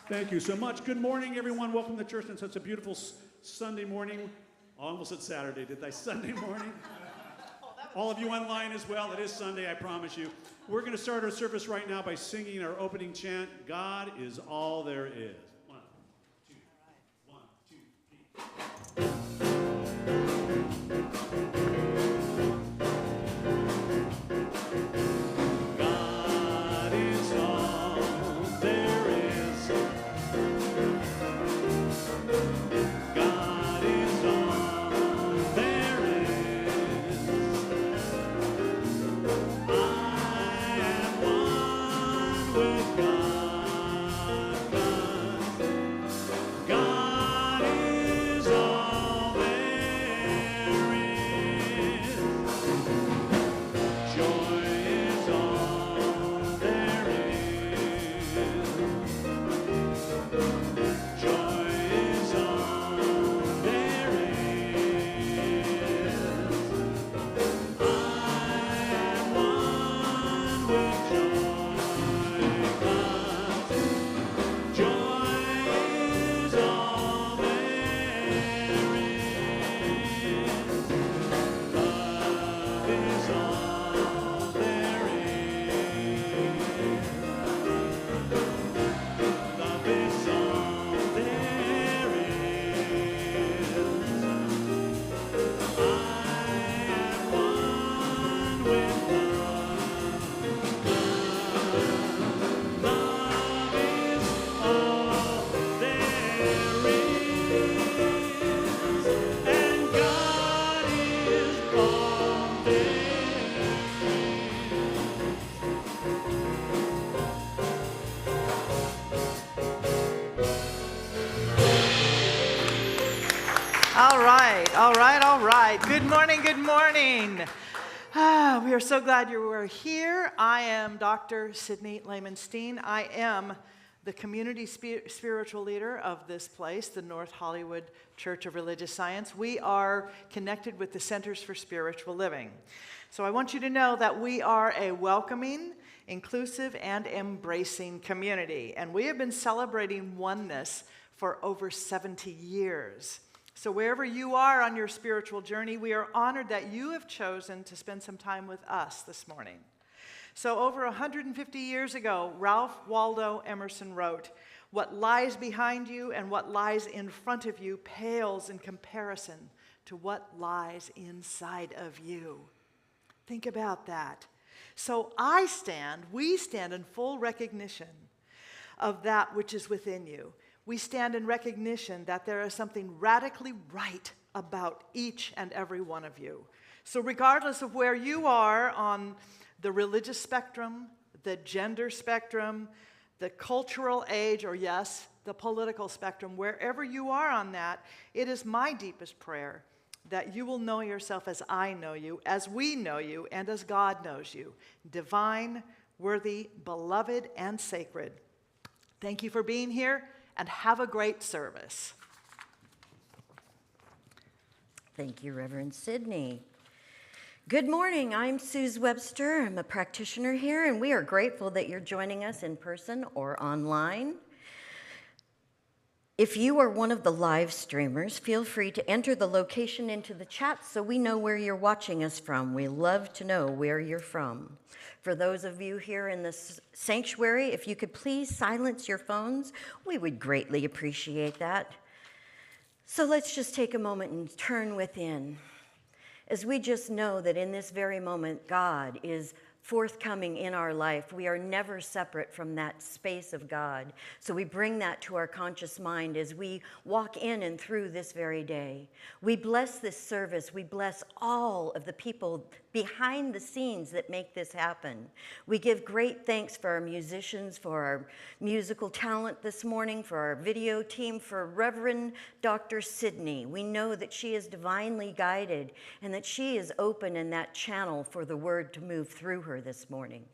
Thank you so much. Good morning, everyone. Welcome to church on such a beautiful Sunday morning. Almost at Saturday, did I? Sunday morning. All of you online as well. It is Sunday, I promise you. We're going to start our service right now by singing our opening chant, God is all there is. 1, 2, 1, 2, 3. All right. Good morning. We are so glad you are here. I am Dr. Lehman Steen. I am the community spiritual leader of this place, the North Hollywood Church of Religious Science. We are connected with the Centers for Spiritual Living. So I want you to know that we are a welcoming, inclusive, and embracing community. And we have been celebrating oneness for over 70 years. So wherever you are on your spiritual journey, we are honored that you have chosen to spend some time with us this morning. So over 150 years ago, Ralph Waldo Emerson wrote, "What lies behind you and what lies in front of you pales in comparison to what lies inside of you." Think about that. So we stand in full recognition of that which is within you. We stand in recognition that there is something radically right about each and every one of you. So regardless of where you are on the religious spectrum, the gender spectrum, the cultural age, or yes, the political spectrum, wherever you are on that, it is my deepest prayer that you will know yourself as I know you, as we know you, and as God knows you, divine, worthy, beloved, and sacred. Thank you for being here. And have a great service. Thank you, Reverend Sidney. Good morning. I'm Suze Webster. I'm a practitioner here, and we are grateful that you're joining us in person or online. If you are one of the live streamers, feel free to enter the location into the chat so we know where you're watching us from. We love to know where you're from. For those of you here in the sanctuary, if you could please silence your phones, we would greatly appreciate that. So let's just take a moment and turn within, as we just know that in this very moment, God is forthcoming in our life. We are never separate from that space of God. So we bring that to our conscious mind as we walk in and through this very day. We bless this service. We bless all of the people behind the scenes that make this happen. We give great thanks for our musicians, for our musical talent this morning, for our video team, for Reverend Dr. Sidney. We know that she is divinely guided and that she is open in that channel for the word to move through her this morning.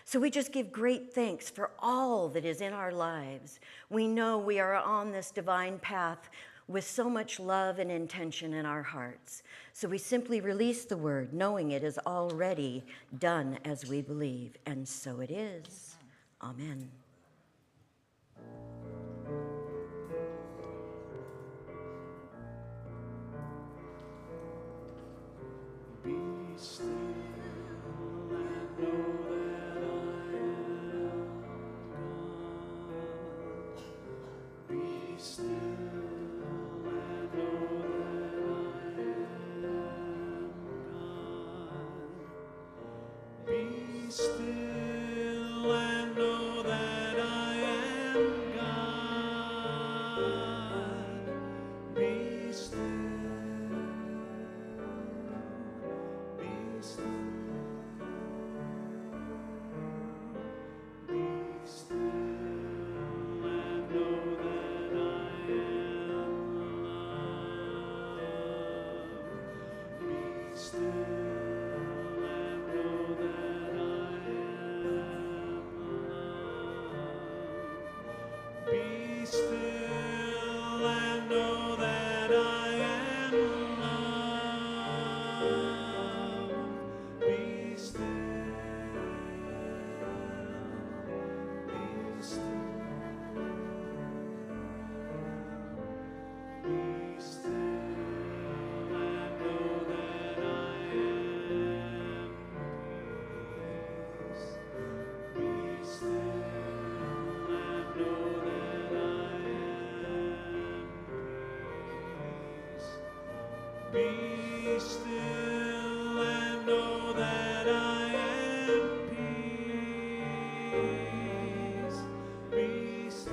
So we just give great thanks for all that is in our lives. We know we are on this divine path with so much love and intention in our hearts. So we simply release the word, knowing it is already done as we believe, and so it is. Amen. Be still and know that I am peace. Be still. Be still. Be still and know that I am God. Be still.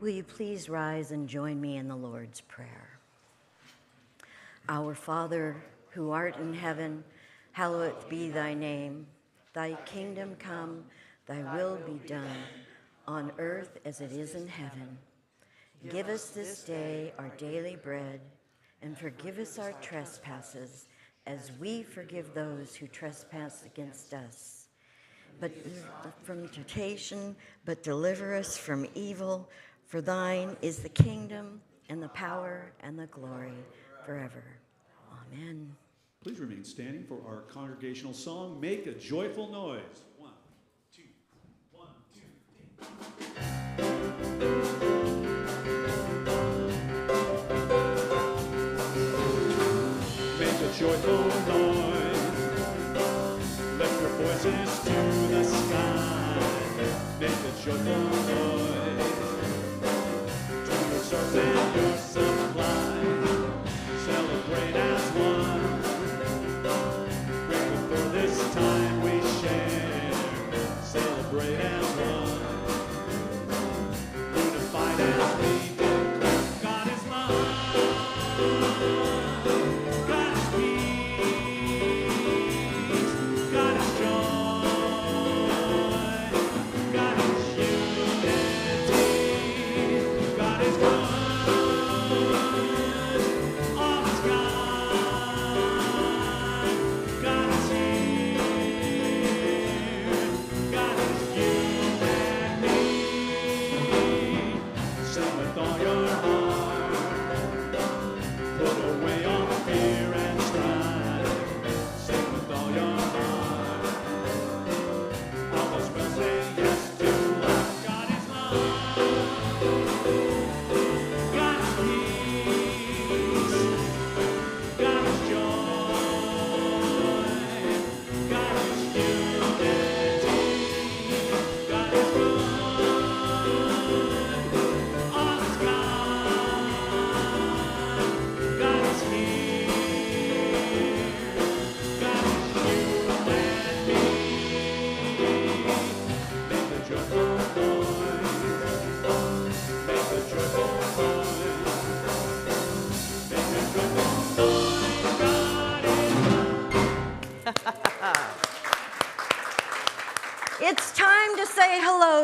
Will you please rise and join me in the Lord's Prayer? Our Father, who art in heaven, hallowed be thy name. Thy kingdom come, thy will be done, on earth as it is in heaven. Give us this day our daily bread, and forgive us our trespasses, as we forgive those who trespass against us. But from temptation, but deliver us from evil. For thine is the kingdom, and the power, and the glory, forever. Amen. Please remain standing for our congregational song, Make a Joyful Noise. 1, 2, 1, 2, 3. Make a joyful noise. Lift your voices to the sky. Make a joyful noise. Source and your supply. Celebrate as one. Grateful for this time we share. Celebrate as one. Unified as we declare. God is love. God is peace. God is joy.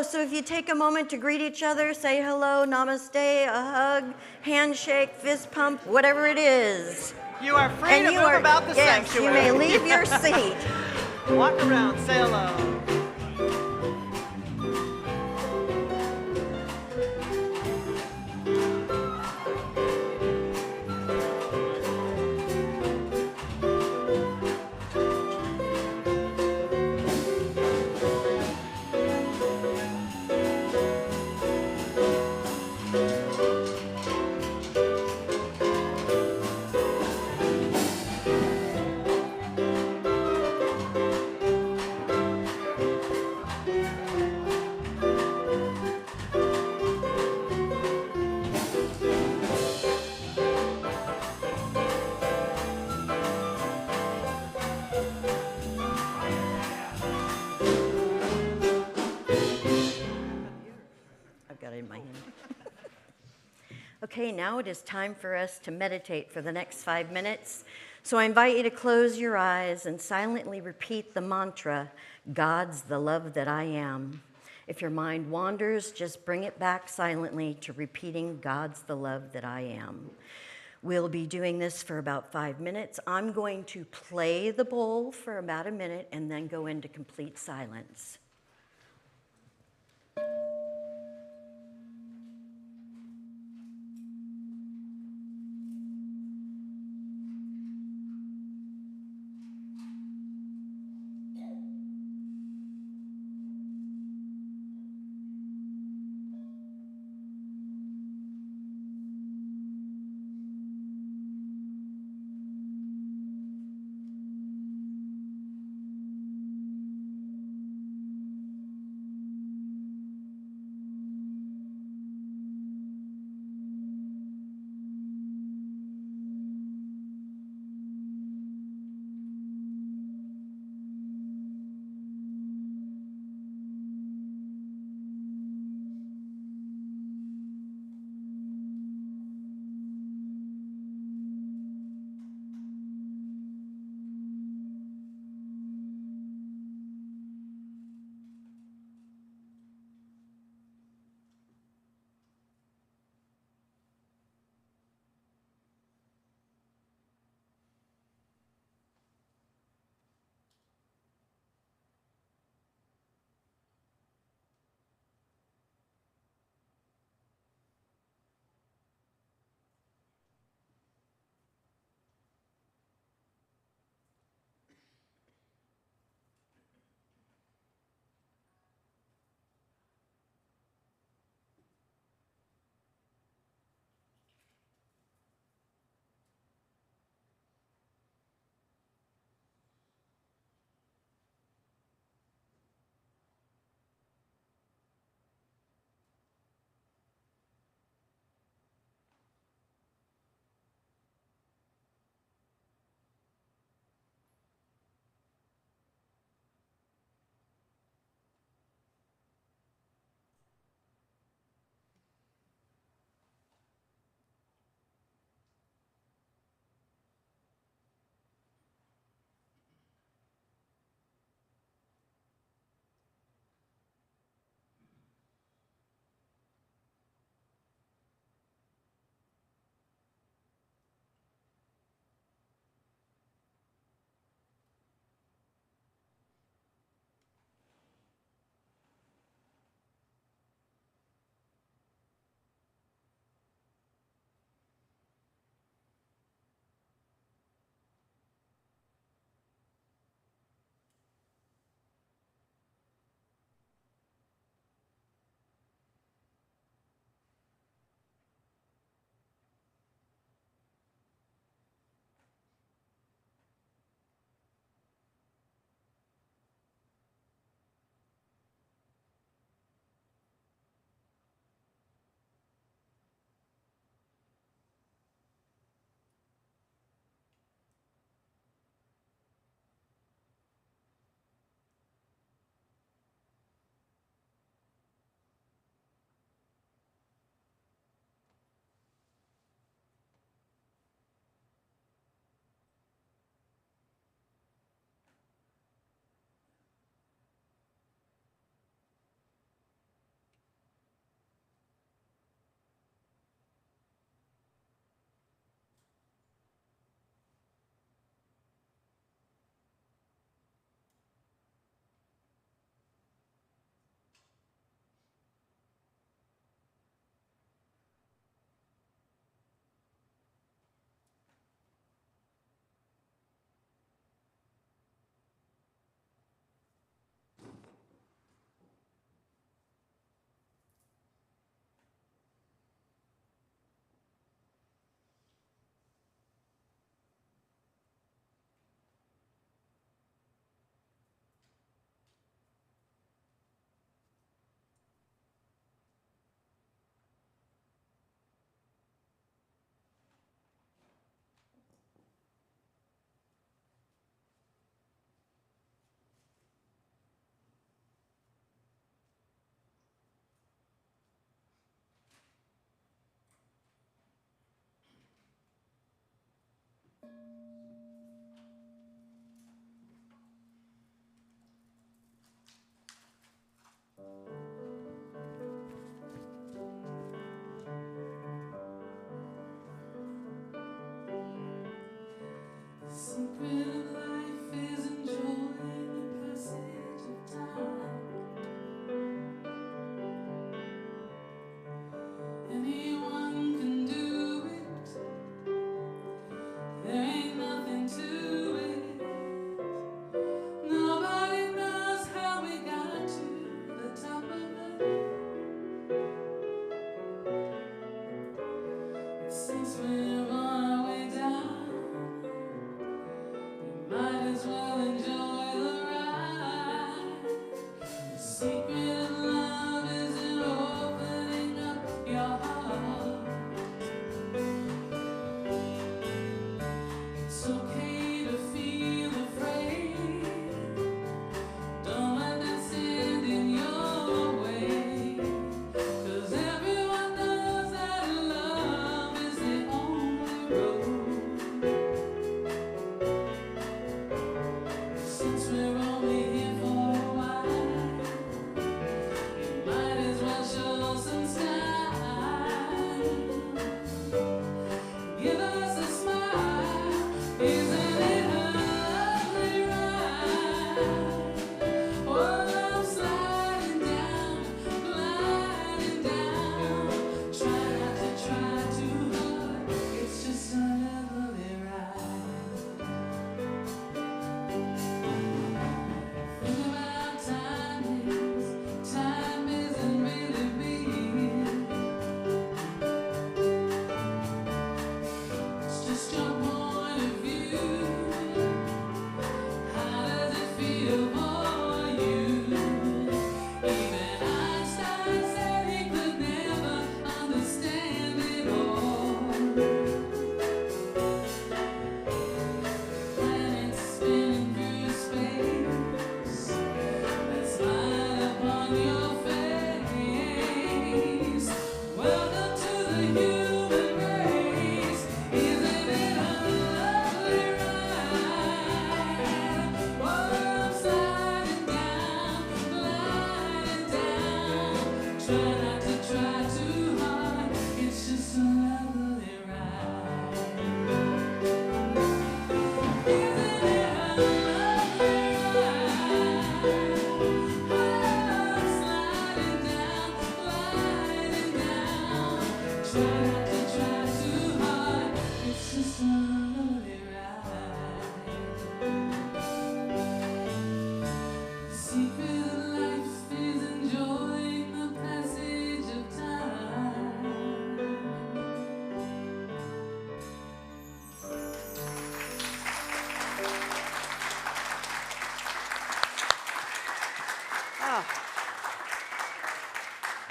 go. So if you take a moment to greet each other, say hello, namaste, a hug, handshake, fist pump, whatever it is. You are free to move about the yes, sanctuary. You may leave your seat. Walk around, say hello. Got it in my hand. Okay, now it is time for us to meditate for the next 5 minutes. So I invite you to close your eyes and silently repeat the mantra, God's the love that I am. If your mind wanders, just bring it back silently to repeating God's the love that I am. We'll be doing this for about 5 minutes. I'm going to play the bowl for about a minute and then go into complete silence.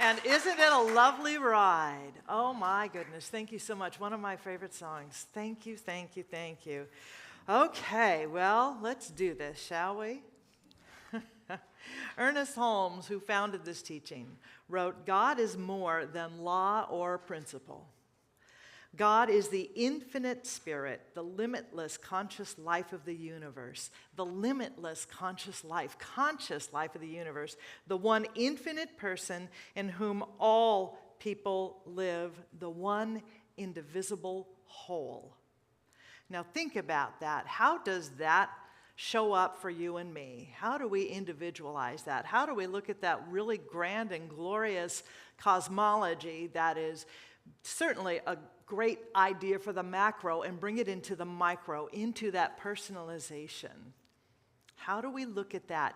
And isn't it a lovely ride? Oh my goodness, thank you so much. One of my favorite songs. Thank you, thank you, thank you. Okay, well, let's do this, shall we? Ernest Holmes, who founded this teaching, wrote, "God is more than law or principle. God is the infinite spirit, the limitless conscious life of the universe, the limitless conscious life of the universe, the one infinite person in whom all people live, the one indivisible whole." Now think about that. How does that show up for you and me? How do we individualize that? How do we look at that really grand and glorious cosmology that is certainly a great idea for the macro and bring it into the micro, into that personalization? How do we look at that?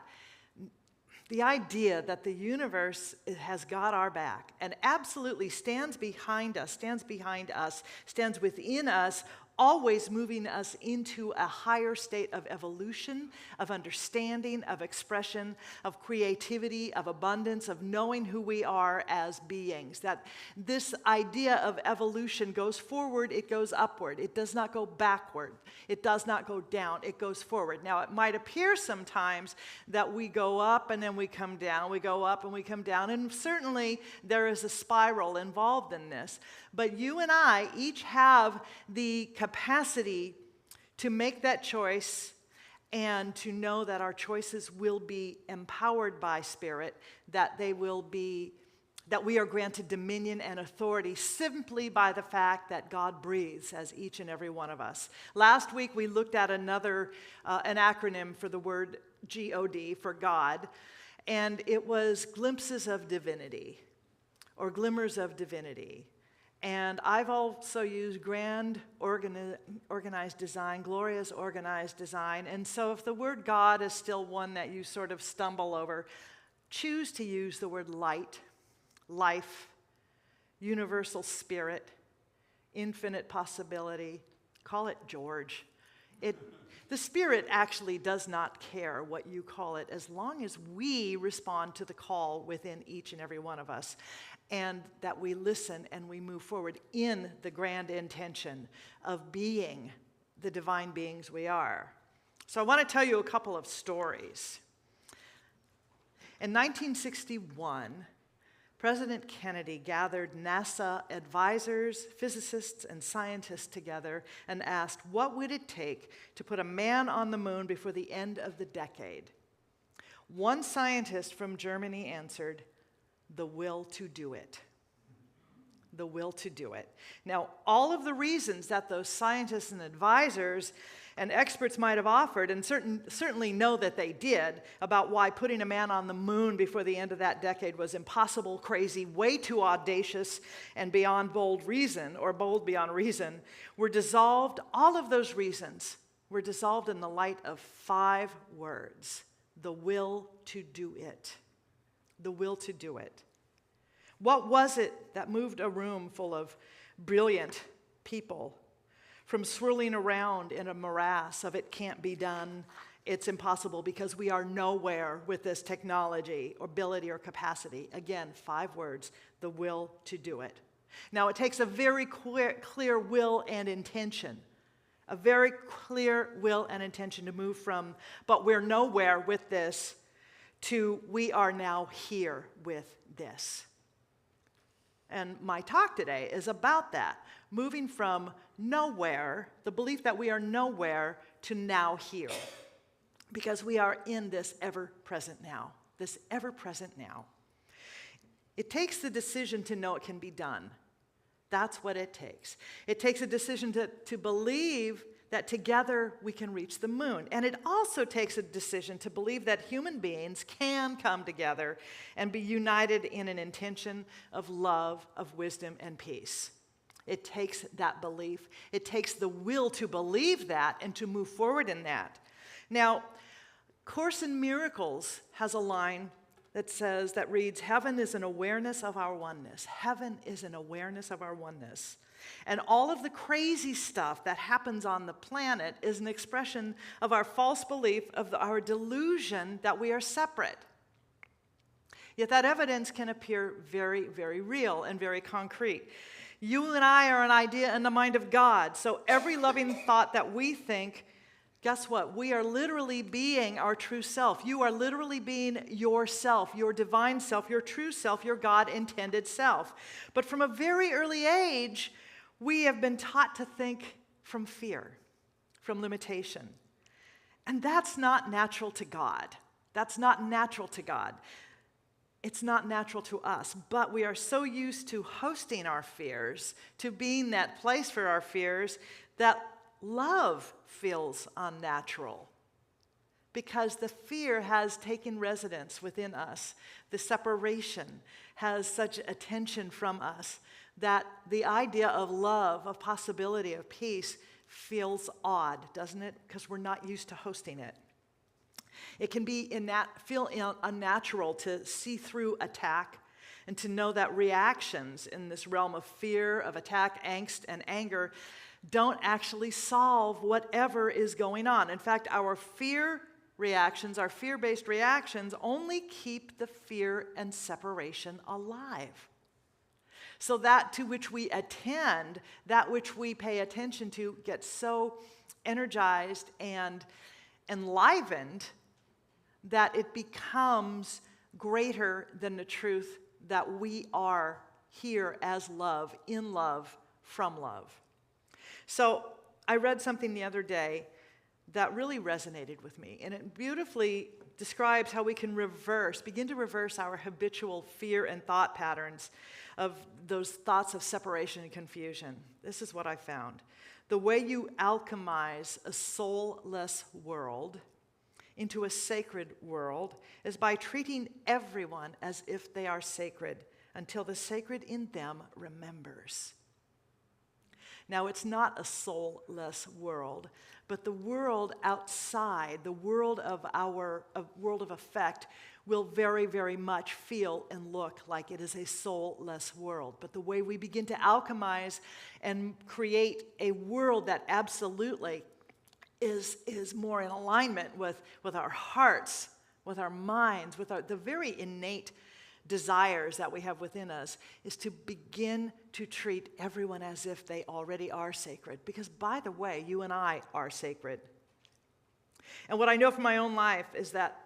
The idea that the universe has got our back and absolutely stands behind us, stands within us, always moving us into a higher state of evolution, of understanding, of expression, of creativity, of abundance, of knowing who we are as beings. That this idea of evolution goes forward, it goes upward. It does not go backward. It does not go down. It goes forward. Now, it might appear sometimes that we go up and then we come down. We go up and we come down. And certainly there is a spiral involved in this. But you and I each have the capacity to make that choice and to know that our choices will be empowered by Spirit, that that we are granted dominion and authority simply by the fact that God breathes as each and every one of us. Last week we looked at an acronym for the word G-O-D, for God, and it was glimpses of divinity, or glimmers of divinity. And I've also used grand organized design, glorious organized design. And so if the word God is still one that you sort of stumble over, choose to use the word light, life, universal spirit, infinite possibility. Call it George. The Spirit actually does not care what you call it as long as we respond to the call within each and every one of us, and that we listen and we move forward in the grand intention of being the divine beings we are. So I want to tell you a couple of stories. In 1961, President Kennedy gathered NASA advisors, physicists, and scientists together and asked, what would it take to put a man on the moon before the end of the decade? One scientist from Germany answered, the will to do it. The will to do it. Now, all of the reasons that those scientists and advisors and experts might have offered, and certainly know that they did, about why putting a man on the moon before the end of that decade was impossible, crazy, way too audacious, and beyond bold reason, or bold beyond reason, were dissolved. All of those reasons were dissolved in the light of 5 words: the will to do it. The will to do it. What was it that moved a room full of brilliant people from swirling around in a morass of it can't be done, it's impossible because we are nowhere with this technology or ability or capacity? Again, 5 words: the will to do it. Now, it takes a very clear will and intention, a very clear will and intention to move from, but we're nowhere with this, to we are now here with this. And my talk today is about that, moving from nowhere, the belief that we are nowhere, to now here. Because we are in this ever-present now, this ever-present now. It takes the decision to know it can be done. That's what it takes. It takes a decision to believe that together we can reach the moon. And it also takes a decision to believe that human beings can come together and be united in an intention of love, of wisdom, and peace. It takes that belief. It takes the will to believe that and to move forward in that. Now, Course in Miracles has a line that reads, heaven is an awareness of our oneness. Heaven is an awareness of our oneness. And all of the crazy stuff that happens on the planet is an expression of our false belief, of our delusion that we are separate. Yet that evidence can appear very, very real and very concrete. You and I are an idea in the mind of God. So every loving thought that we think, guess what? We are literally being our true self. You are literally being yourself, your divine self, your true self, your God-intended self. But from a very early age, we have been taught to think from fear, from limitation. And that's not natural to God. That's not natural to God. It's not natural to us. But we are so used to hosting our fears, to being that place for our fears, that love feels unnatural. Because the fear has taken residence within us. The separation has such attention from us that the idea of love, of possibility, of peace feels odd, doesn't it? Because we're not used to hosting it. It can feel unnatural to see through attack and to know that reactions in this realm of fear, of attack, angst, and anger don't actually solve whatever is going on. In fact, our fear reactions, our fear-based reactions, only keep the fear and separation alive. So that to which we attend, that which we pay attention to, gets so energized and enlivened that it becomes greater than the truth that we are here as love, in love, from love. So I read something the other day that really resonated with me. And it beautifully describes how we can begin to reverse our habitual fear and thought patterns of those thoughts of separation and confusion. This is what I found. The way you alchemize a soulless world into a sacred world is by treating everyone as if they are sacred until the sacred in them remembers. Now, it's not a soulless world, but the world outside, the world of world of effect, will very, very much feel and look like it is a soulless world. But the way we begin to alchemize and create a world that absolutely is more in alignment with our hearts, with our minds, with the very innate desires that we have within us, is to begin to treat everyone as if they already are sacred. Because, by the way, you and I are sacred. And what I know from my own life is that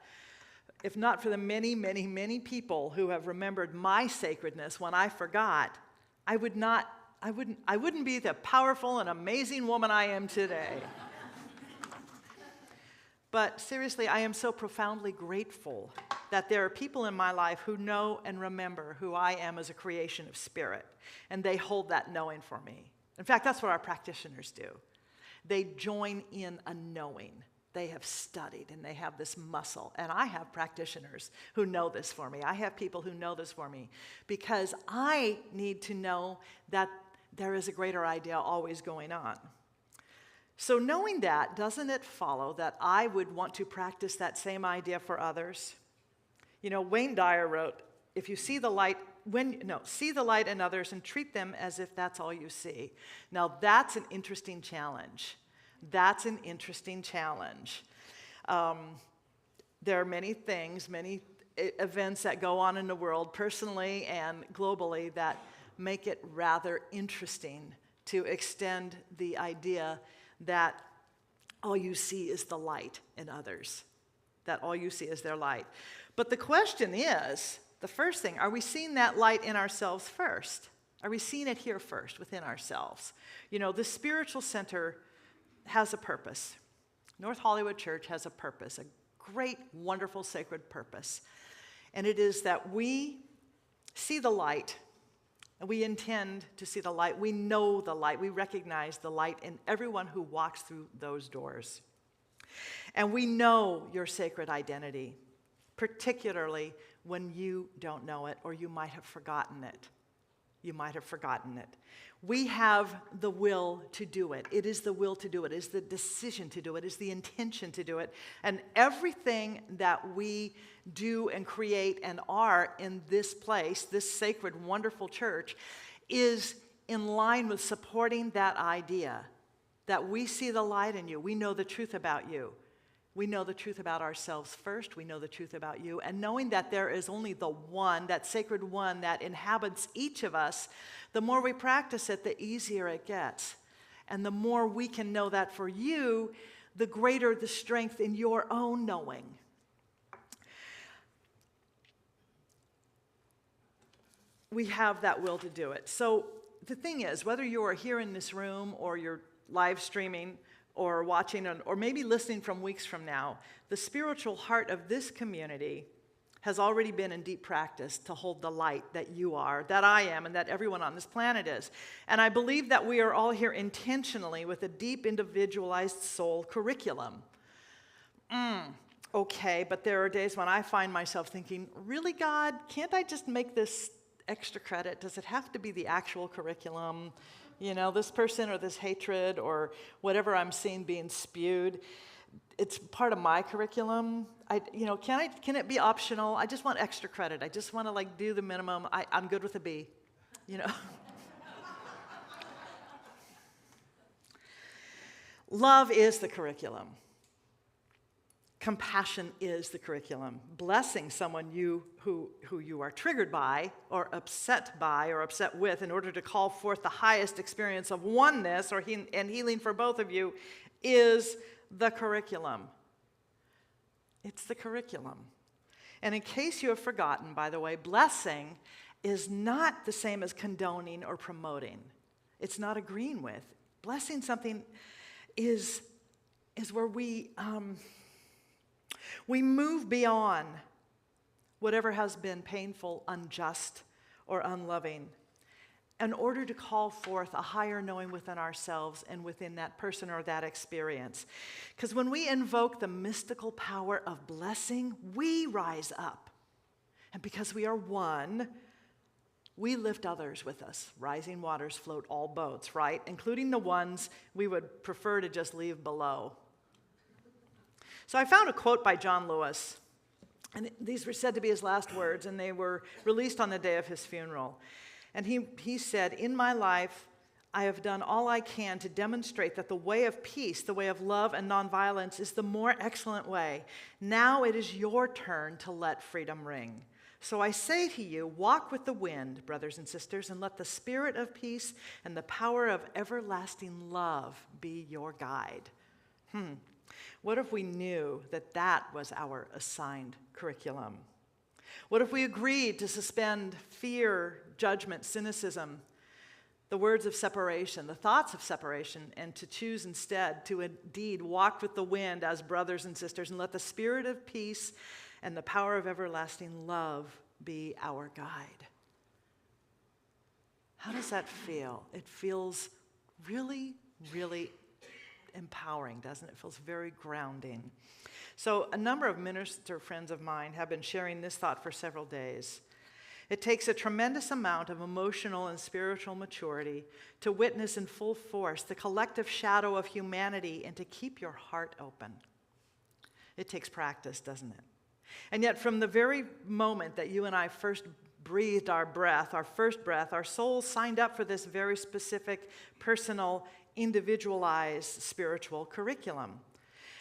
if not for the many, many, many people who have remembered my sacredness when I forgot, I wouldn't be the powerful and amazing woman I am today. But seriously, I am so profoundly grateful that there are people in my life who know and remember who I am as a creation of spirit, and they hold that knowing for me. In fact, that's what our practitioners do. They join in a knowing. They have studied, and they have this muscle. And I have practitioners who know this for me. I have people who know this for me because I need to know that there is a greater idea always going on. So knowing that, doesn't it follow that I would want to practice that same idea for others? You know, Wayne Dyer wrote, if you see the light, see the light in others and treat them as if that's all you see. Now that's an interesting challenge. That's an interesting challenge. There are many things, many events that go on in the world, personally and globally, that make it rather interesting to extend the idea that all you see is the light in others, that all you see is their light. But the question is, the first thing, are we seeing that light in ourselves first? Are we seeing it here first, within ourselves? You know, the spiritual center has a purpose. North Hollywood Church has a purpose, a great, wonderful, sacred purpose. And it is that we see the light. And we intend to see the light. We know the light. We recognize the light in everyone who walks through those doors. And we know your sacred identity, particularly when you don't know it or you might have forgotten it. You might have forgotten it. We have the will to do it. It is the will to do it. It is the decision to do it. It is the intention to do it. And everything that we do and create and are in this place, this sacred, wonderful church, is in line with supporting that idea that we see the light in you. We know the truth about you. We know the truth about ourselves first. We know the truth about you. And knowing that there is only the one, that sacred one that inhabits each of us, the more we practice it, the easier it gets. And the more we can know that for you, the greater the strength in your own knowing. We have that will to do it. So the thing is, whether you are here in this room or you're live streaming or watching or maybe listening from weeks from now, the spiritual heart of this community has already been in deep practice to hold the light that you are, that I am, and that everyone on this planet is. And I believe that we are all here intentionally with a deep individualized soul curriculum. Okay, but there are days when I find myself thinking, really, God, can't I just make this extra credit? Does it have to be the actual curriculum? You know, this person or this hatred or whatever I'm seeing being spewed, it's part of my curriculum. Can it be optional? I just want extra credit. I just want to do the minimum. I'm good with a B, you know. Love is the curriculum. Compassion is the curriculum. Blessing someone who you are triggered by or upset with in order to call forth the highest experience of oneness and healing for both of you is the curriculum. It's the curriculum. And in case you have forgotten, by the way, blessing is not the same as condoning or promoting. It's not agreeing with. Blessing something is is where we move beyond whatever has been painful, unjust, or unloving in order to call forth a higher knowing within ourselves and within that person or that experience. Because when we invoke the mystical power of blessing, we rise up. And because we are one, we lift others with us. Rising waters float all boats, right? Including the ones we would prefer to just leave below. So I found a quote by John Lewis. And these were said to be his last words, and they were released on the day of his funeral. And he said, "In my life, I have done all I can to demonstrate that the way of peace, the way of love and nonviolence is the more excellent way. Now it is your turn to let freedom ring. So I say to you, walk with the wind, brothers and sisters, and let the spirit of peace and the power of everlasting love be your guide." What if we knew that that was our assigned curriculum? What if we agreed to suspend fear, judgment, cynicism, the words of separation, the thoughts of separation, and to choose instead to indeed walk with the wind as brothers and sisters and let the spirit of peace and the power of everlasting love be our guide? How does that feel? It feels really, really empowering, doesn't it? It feels very grounding. So a number of minister friends of mine have been sharing this thought for several days. It takes a tremendous amount of emotional and spiritual maturity to witness in full force the collective shadow of humanity and to keep your heart open. It takes practice, doesn't it? And yet from the very moment that you and I first breathed our first breath, our souls signed up for this very specific, personal, individualized spiritual curriculum.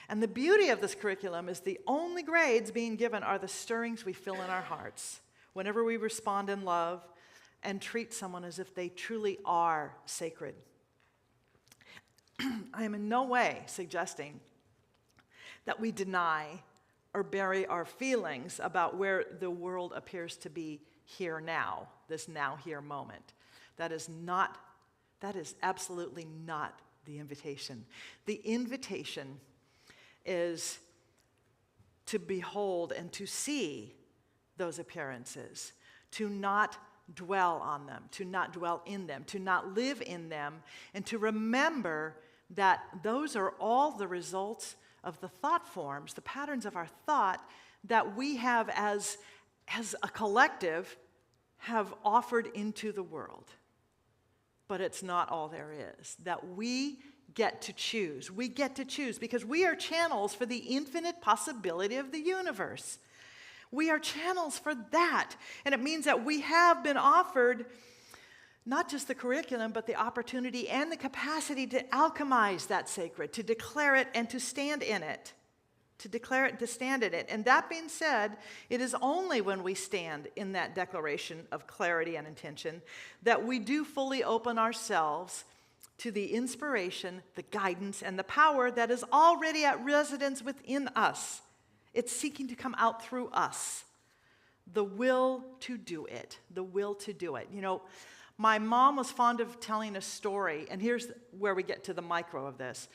And the beauty of this curriculum is the only grades being given are the stirrings we feel in our hearts whenever we respond in love and treat someone as if they truly are sacred. I am in no way suggesting that we deny or bury our feelings about where the world appears to be here now, this now here moment. That is absolutely not the invitation. The invitation is to behold and to see those appearances, to not dwell on them, to not dwell in them, to not live in them, and to remember that those are all the results of the thought forms, the patterns of our thought that we have as a collective have offered into the world. But it's not all there is, that we get to choose. We get to choose because we are channels for the infinite possibility of the universe. We are channels for that. And it means that we have been offered not just the curriculum, but the opportunity and the capacity to alchemize that sacred, to declare it and to stand in it. To declare it and to stand in it. And that being said, it is only when we stand in that declaration of clarity and intention that we do fully open ourselves to the inspiration, the guidance, and the power that is already at residence within us. It's seeking to come out through us. The will to do it. The will to do it. You know, my mom was fond of telling a story, and here's where we get to the micro of this,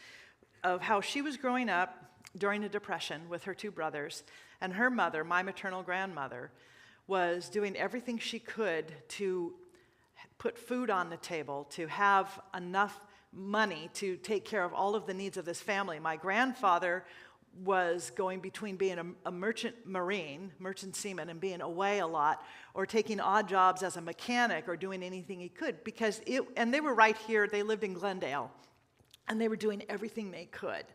of how she was growing up during the Depression with her two brothers, and her mother, my maternal grandmother, was doing everything she could to put food on the table, to have enough money to take care of all of the needs of this family. My grandfather was going between being a merchant seaman, and being away a lot, or taking odd jobs as a mechanic, or doing anything he could, and they were right here, they lived in Glendale, and they were doing everything they could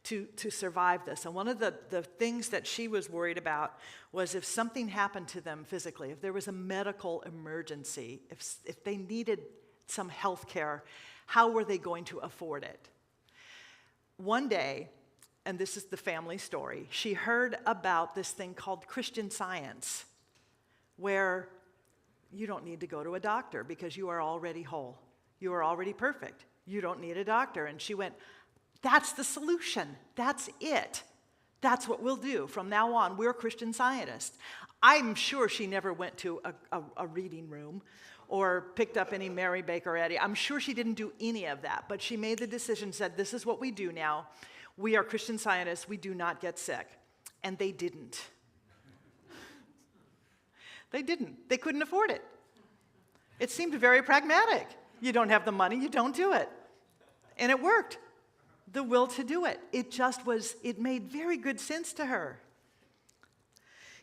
to survive this. And one of the things that she was worried about was if something happened to them physically, if there was a medical emergency, if they needed some health care, how were they going to afford it? One day, and this is the family story, she heard about this thing called Christian Science, where you don't need to go to a doctor because you are already whole. You are already perfect. You don't need a doctor. And she went, that's the solution. That's it. That's what we'll do. From now on, we're Christian Scientists. I'm sure she never went to a reading room or picked up any Mary Baker Eddy. I'm sure she didn't do any of that. But she made the decision, said, this is what we do now. We are Christian Scientists. We do not get sick. And they didn't. They didn't. They couldn't afford it. It seemed very pragmatic. You don't have the money, you don't do it. And it worked. The will to do it. It made very good sense to her.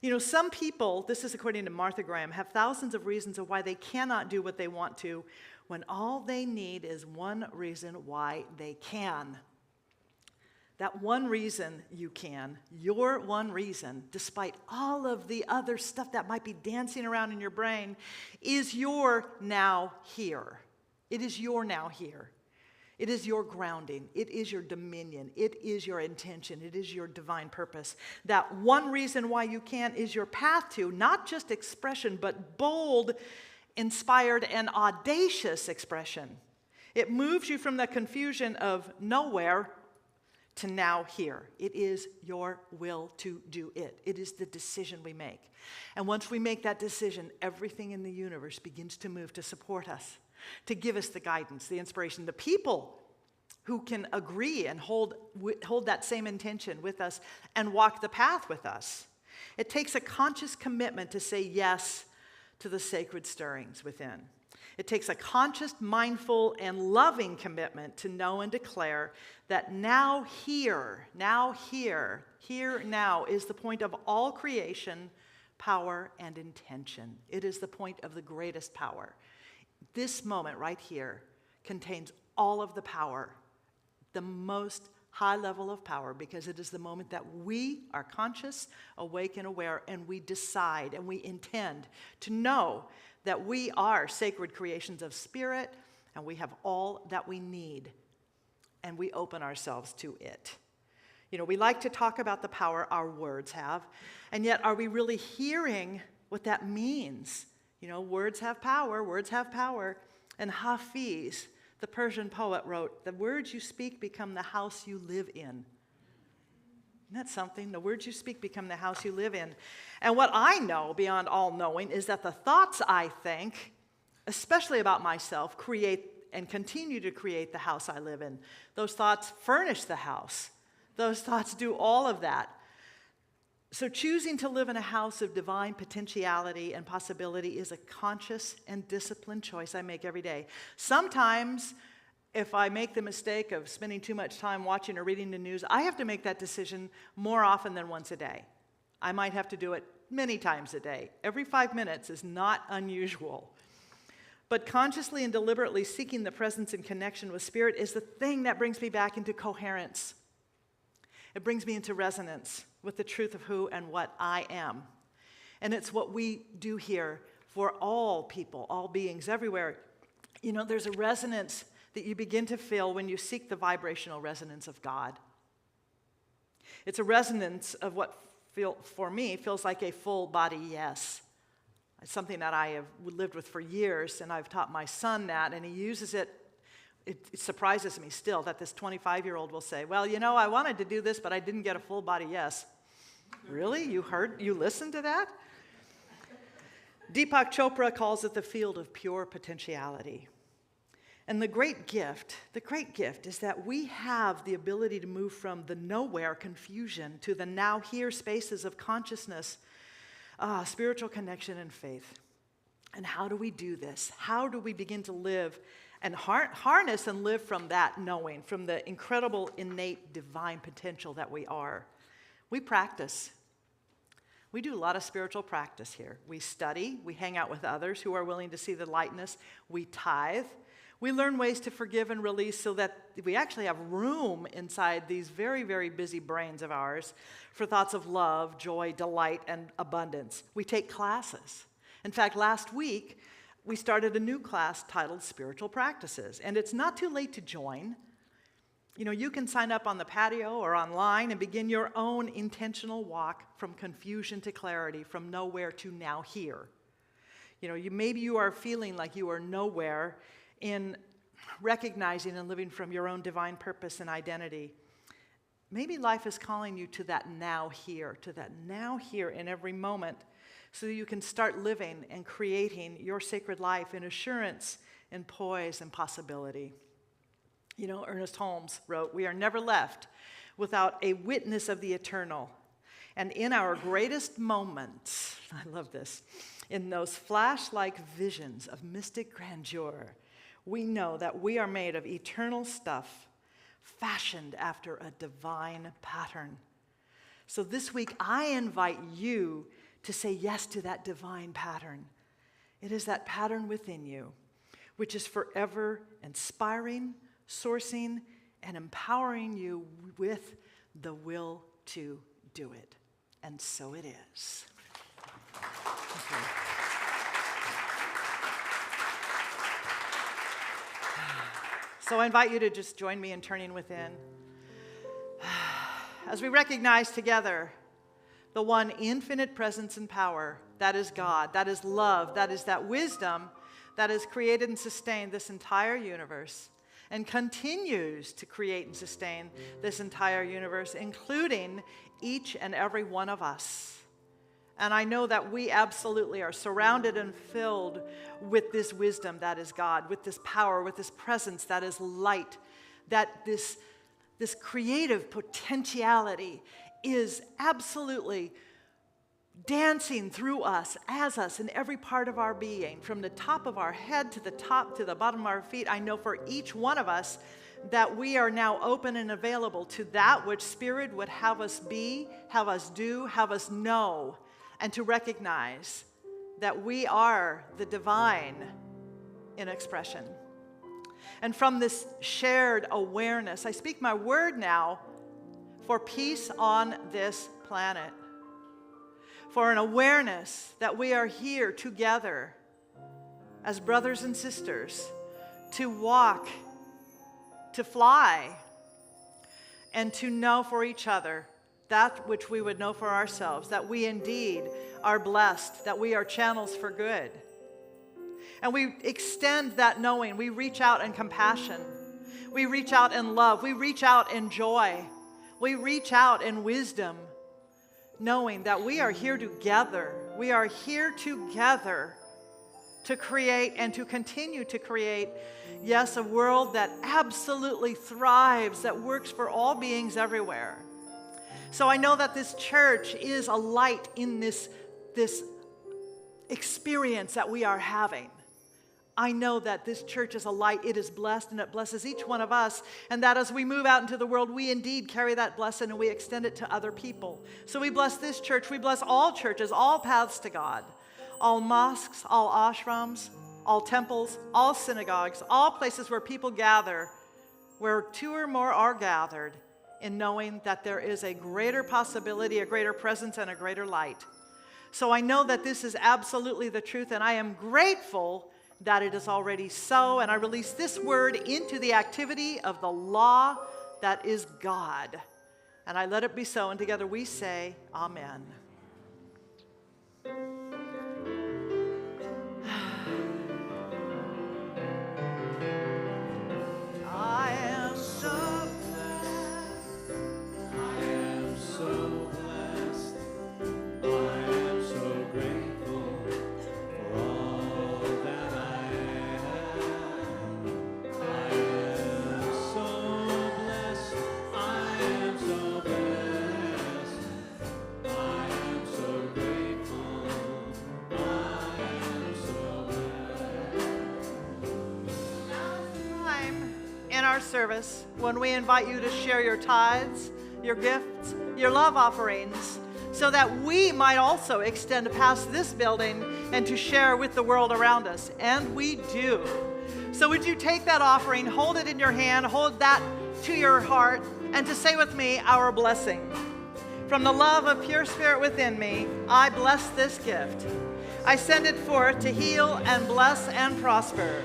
You know, some people, this is according to Martha Graham, have thousands of reasons of why they cannot do what they want to, when all they need is one reason why they can. That one reason you can, your one reason, despite all of the other stuff that might be dancing around in your brain, is your now here. It is your now here. It is your grounding. It is your dominion. It is your intention. It is your divine purpose. That one reason why you can is your path to not just expression, but bold, inspired, and audacious expression. It moves you from the confusion of nowhere to now here. It is your will to do it. It is the decision we make. And once we make that decision, everything in the universe begins to move to support us, to give us the guidance, the inspiration, the people who can agree and hold that same intention with us and walk the path with us. It takes a conscious commitment to say yes to the sacred stirrings within. It takes a conscious, mindful, and loving commitment to know and declare that now, here, now is the point of all creation, power, and intention. It is the point of the greatest power. This moment right here contains all of the power, the most high level of power, because it is the moment that we are conscious, awake, and aware, and we decide and we intend to know that we are sacred creations of spirit, and we have all that we need, and we open ourselves to it. You know, we like to talk about the power our words have, and yet are we really hearing what that means? You know, words have power, and Hafiz, the Persian poet, wrote, "The words you speak become the house you live in." Isn't that something? The words you speak become the house you live in. And what I know beyond all knowing is that the thoughts I think, especially about myself, create and continue to create the house I live in. Those thoughts furnish the house. Those thoughts do all of that. So choosing to live in a house of divine potentiality and possibility is a conscious and disciplined choice I make every day. Sometimes, if I make the mistake of spending too much time watching or reading the news, I have to make that decision more often than once a day. I might have to do it many times a day. Every 5 minutes is not unusual. But consciously and deliberately seeking the presence and connection with Spirit is the thing that brings me back into coherence. It brings me into resonance with the truth of who and what I am. And it's what we do here for all people, all beings, everywhere. You know, there's a resonance that you begin to feel when you seek the vibrational resonance of God. It's a resonance of what, for me, feels like a full body yes. It's something that I have lived with for years, and I've taught my son that, and he uses it. It surprises me still that this 25-year-old will say, "Well, you know, I wanted to do this, but I didn't get a full body yes." Really? You listened to that? Deepak Chopra calls it the field of pure potentiality. And the great gift is that we have the ability to move from the nowhere confusion to the now here spaces of consciousness, spiritual connection, and faith. And how do we do this? How do we begin to live and harness and live from that knowing, from the incredible innate divine potential that we are? We practice. We do a lot of spiritual practice here. We study. We hang out with others who are willing to see the lightness. We tithe. We learn ways to forgive and release so that we actually have room inside these very, very busy brains of ours for thoughts of love, joy, delight, and abundance. We take classes. In fact, last week, we started a new class titled Spiritual Practices, and it's not too late to join. You know, you can sign up on the patio or online and begin your own intentional walk from confusion to clarity, from nowhere to now here. You know, maybe you are feeling like you are nowhere in recognizing and living from your own divine purpose and identity. Maybe life is calling you to that now here in every moment, so that you can start living and creating your sacred life in assurance and poise and possibility. You know, Ernest Holmes wrote, "We are never left without a witness of the eternal. And in our greatest moments," I love this, "in those flash-like visions of mystic grandeur, we know that we are made of eternal stuff, fashioned after a divine pattern." So this week, I invite you to say yes to that divine pattern. It is that pattern within you, which is forever inspiring, sourcing, and empowering you with the will to do it. And so it is. Okay. So I invite you to just join me in turning within. As we recognize together the one infinite presence and power, that is God, that is love, that is that wisdom that has created and sustained this entire universe and continues to create and sustain this entire universe, including each and every one of us. And I know that we absolutely are surrounded and filled with this wisdom that is God, with this power, with this presence that is light, that this creative potentiality is absolutely dancing through us, as us, in every part of our being, from the top of our head to the bottom of our feet. I know for each one of us that we are now open and available to that which Spirit would have us be, have us do, have us know, and to recognize that we are the divine in expression. And from this shared awareness, I speak my word now for peace on this planet, for an awareness that we are here together as brothers and sisters to walk, to fly, and to know for each other that which we would know for ourselves, that we indeed are blessed, that we are channels for good. And we extend that knowing. We reach out in compassion. We reach out in love. We reach out in joy. We reach out in wisdom, knowing that we are here together. We are here together to create and to continue to create, yes, a world that absolutely thrives, that works for all beings everywhere. So I know that this church is a light in this experience that we are having. I know that this church is a light. It is blessed, and it blesses each one of us. And that as we move out into the world, we indeed carry that blessing and we extend it to other people. So we bless this church. We bless all churches, all paths to God, all mosques, all ashrams, all temples, all synagogues, all places where people gather, where two or more are gathered, in knowing that there is a greater possibility, a greater presence, and a greater light. So I know that this is absolutely the truth, and I am grateful that it is already so, and I release this word into the activity of the law that is God. And I let it be so, and together we say, Amen. I am so blessed. I am so blessed. I am so grateful for all that I am. I am so blessed. I am so blessed. I am so grateful. I am so blessed. Now it's time in our service when we invite you to share your tithes, your gifts, your love offerings, so that we might also extend past this building and to share with the world around us. And we do. So would you take that offering, hold it in your hand, hold that to your heart, and to say with me our blessing. From the love of pure spirit within me, I bless this gift. I send it forth to heal and bless and prosper.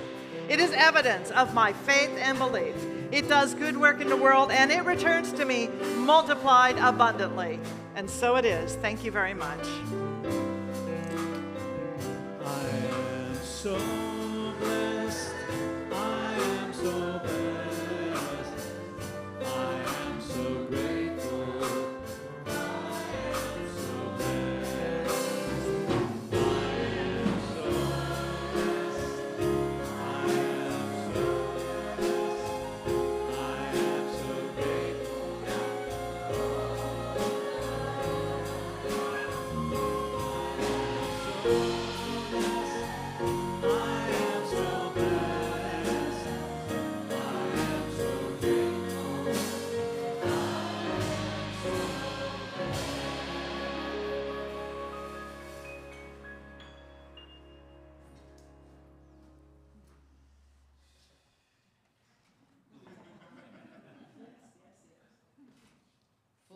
It is evidence of my faith and belief. It does good work in the world, and it returns to me multiplied abundantly. And so it is. Thank you very much. I am so blessed. I am so blessed. I am so grateful. I am so blessed. I am so blessed. I am so blessed.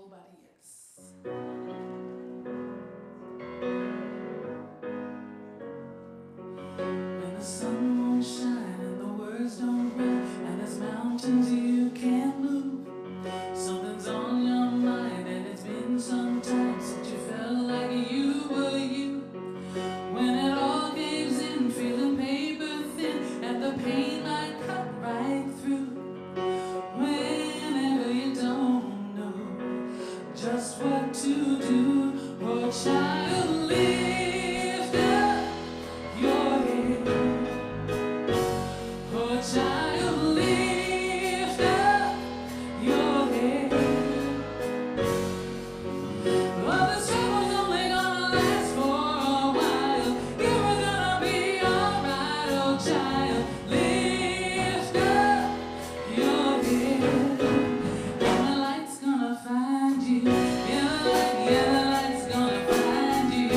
nobody else. When the sun won't shine and the words don't rhyme, and there's mountains you can't move, something's on your mind and it's been some time since you felt like you were you. When it all gives in, feeling paper thin, and the pain might cut right through. Whenever you don't know just what to do, oh child, lift up your head. Oh child, lift up your head. Well, the struggle's only gonna last for a while. You were gonna be alright, oh child. Lift up your head. And the light's gonna find you. Yeah, the light's gonna find you.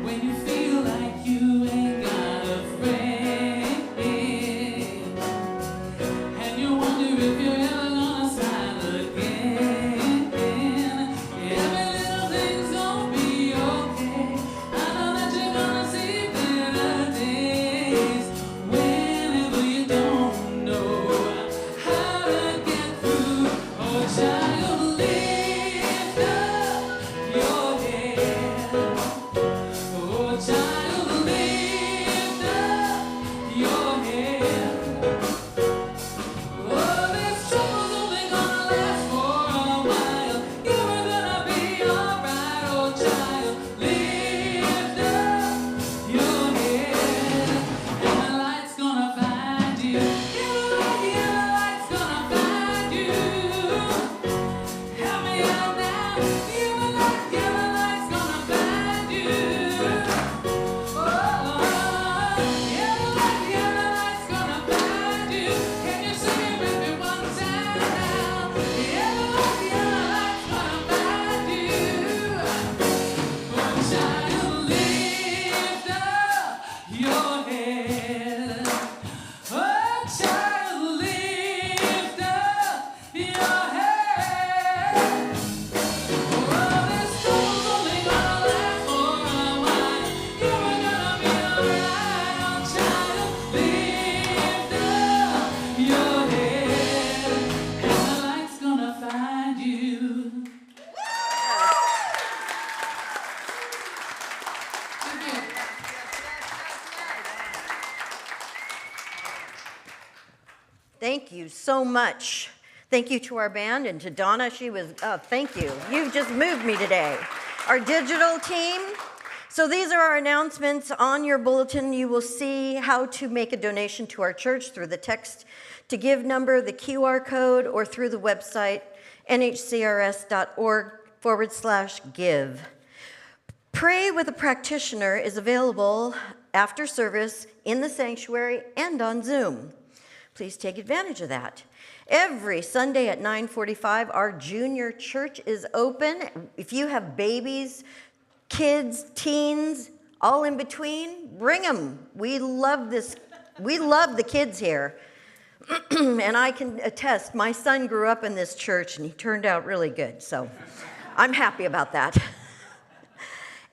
When you feel like you ain't got a friend, and you wonder if you're ever gonna smile again. Every little thing's gonna be okay. I know that you're gonna see better days. Whenever you don't know how to get through, oh child, lift up your head. Oh child, lift up your head. Oh, this trouble's only gonna last for a while. You were gonna be alright, oh child. Lift up your head, and the light's gonna find you. Yeah, the light's gonna find you. Help me out now. Yeah, the light's gonna find you. Oh, yeah, the light's gonna find you. Can you sing it with me one time now? Yeah, the light's gonna find you. Oh, child, lift up your head. Oh, child, lift up your head. Oh, this trouble's only gonna last for a while. You were gonna be alright, oh child. Lift up your head, and the light's gonna find you. Thank you so much. Thank you to our band and to Donna. Thank you. You've just moved me today. Our digital team. So these are our announcements. On your bulletin, you will see how to make a donation to our church through the text to give number, the QR code, or through the website, nhcrs.org/give. Pray with a Practitioner is available after service in the sanctuary and on Zoom. Please take advantage of that. Every Sunday at 9:45, our junior church is open. If you have babies, kids, teens, all in between, bring them. We love this. We love the kids here. And I can attest, my son grew up in this church and he turned out really good. So I'm happy about that.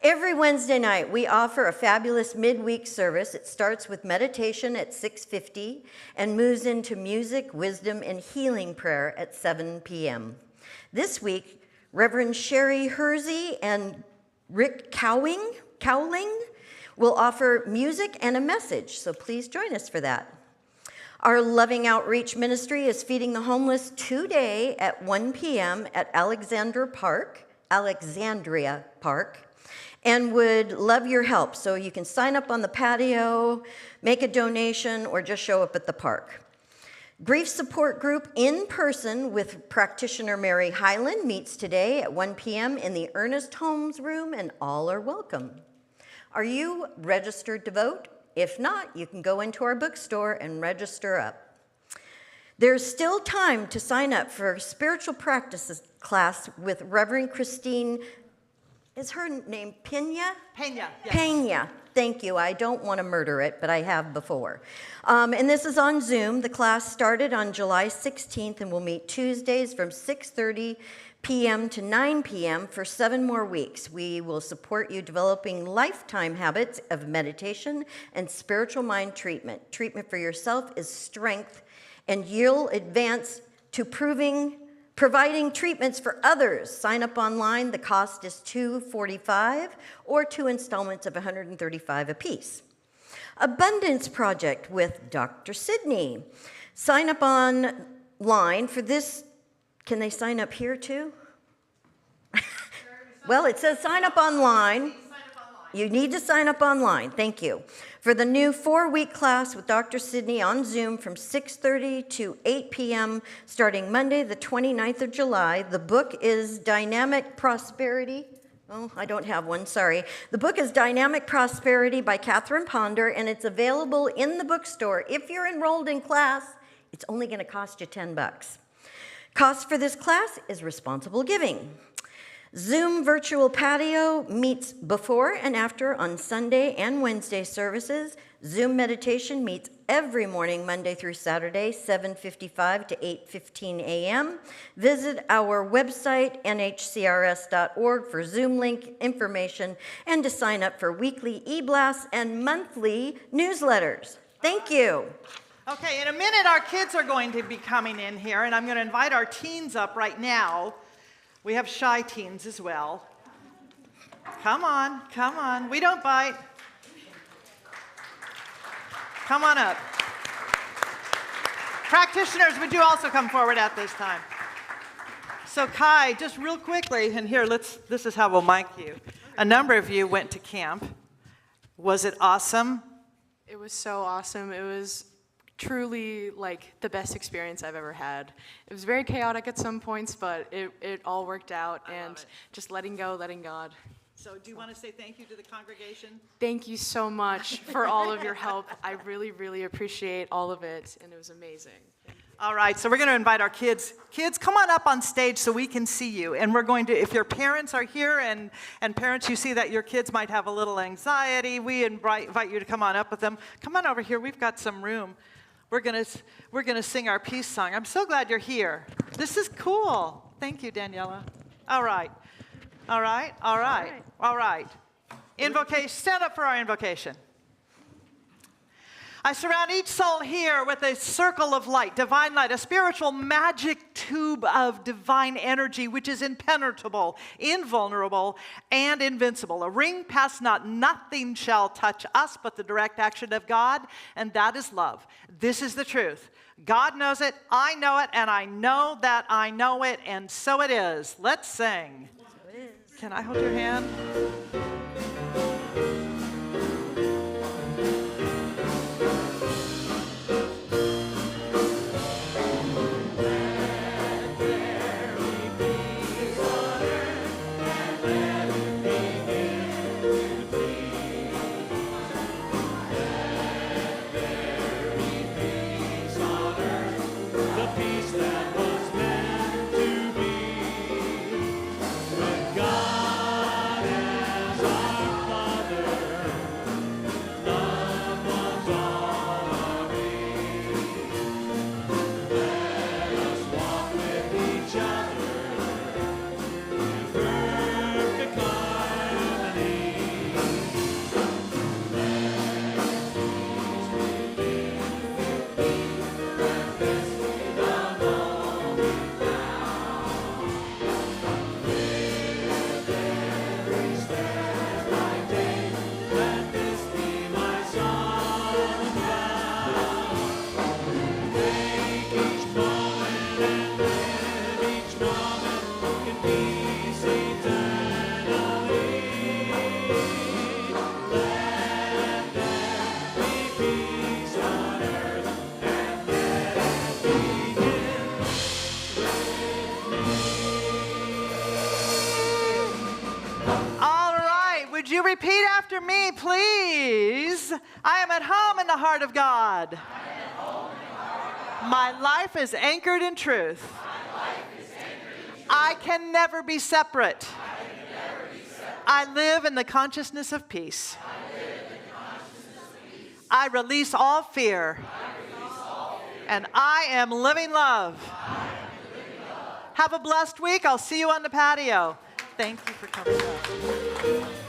Every Wednesday night, we offer a fabulous midweek service. It starts with meditation at 6:50 and moves into music, wisdom, and healing prayer at 7 p.m. This week, Reverend Sherry Hersey and Rick Cowling will offer music and a message, so please join us for that. Our Loving Outreach Ministry is feeding the homeless today at 1 p.m. at Alexandria Park, and would love your help. So you can sign up on the patio, make a donation, or just show up at the park. Grief Support Group in person with practitioner Mary Hyland meets today at 1 p.m. in the Ernest Holmes Room, and all are welcome. Are you registered to vote? If not, you can go into our bookstore and register up. There's still time to sign up for spiritual practices class with Reverend Christine. Is her name Pena? Pena. Yes. Pena. Thank you. I don't want to murder it, but I have before. And this is on Zoom. The class started on July 16th and will meet Tuesdays from 6:30 p.m. to 9 p.m. for 7 more weeks. We will support you developing lifetime habits of meditation and spiritual mind treatment. Treatment for yourself is strength, and you'll advance to providing treatments for others. Sign up online. The cost is $245 or 2 installments of $135 apiece. Abundance Project with Dr. Sydney. Sign up online for this. Can they sign up here too? Well, it says sign up online. You need to sign up online. Thank you. For the new 4-week class with Dr. Sydney on Zoom from 6:30 to 8 p.m. starting Monday, the 29th of July. The book is Dynamic Prosperity. Oh, I don't have one, sorry. The book is Dynamic Prosperity by Catherine Ponder, and it's available in the bookstore. If you're enrolled in class, it's only going to cost you $10. Cost for this class is responsible giving. Zoom Virtual Patio meets before and after on Sunday and Wednesday services. Zoom Meditation meets every morning, Monday through Saturday, 7:55 to 8:15 a.m. Visit our website, nhcrs.org, for Zoom link information and to sign up for weekly e-blasts and monthly newsletters. Thank you. Okay, in a minute, our kids are going to be coming in here, and I'm going to invite our teens up right now. We have shy teens as well. Come on, come on. We don't bite. Come on up. Practitioners, would you also come forward at this time? So Kai, just real quickly, and here, this is how we'll mic you. A number of you went to camp. Was it awesome? It was so awesome. It was truly like the best experience I've ever had. It was very chaotic at some points, but it all worked out, and just letting go, letting God. So do you want to say thank you to the congregation? Thank you so much for all of your help. I really, really appreciate all of it, and it was amazing. All right, so we're going to invite our kids. Kids, come on up on stage so we can see you. And we're going to, if your parents are here and parents, you see that your kids might have a little anxiety, we invite you to come on up with them. Come on over here. We've got some room. We're gonna sing our peace song. I'm so glad you're here. This is cool. Thank you, Daniela. All right. All right. All right. All right. Invocation. Stand up for our invocation. I surround each soul here with a circle of light, divine light, a spiritual magic tube of divine energy, which is impenetrable, invulnerable, and invincible. A ring past not, nothing shall touch us but the direct action of God, and that is love. This is the truth. God knows it, I know it, and I know that I know it, and so it is. Let's sing. So it is. Can I hold your hand? Repeat after me, please. I am at home in the heart of God. My life is anchored in truth. I can never be separate. I live in the consciousness of peace. I release all fear. And I am living love. Have a blessed week. I'll see you on the patio. Thank you for coming out.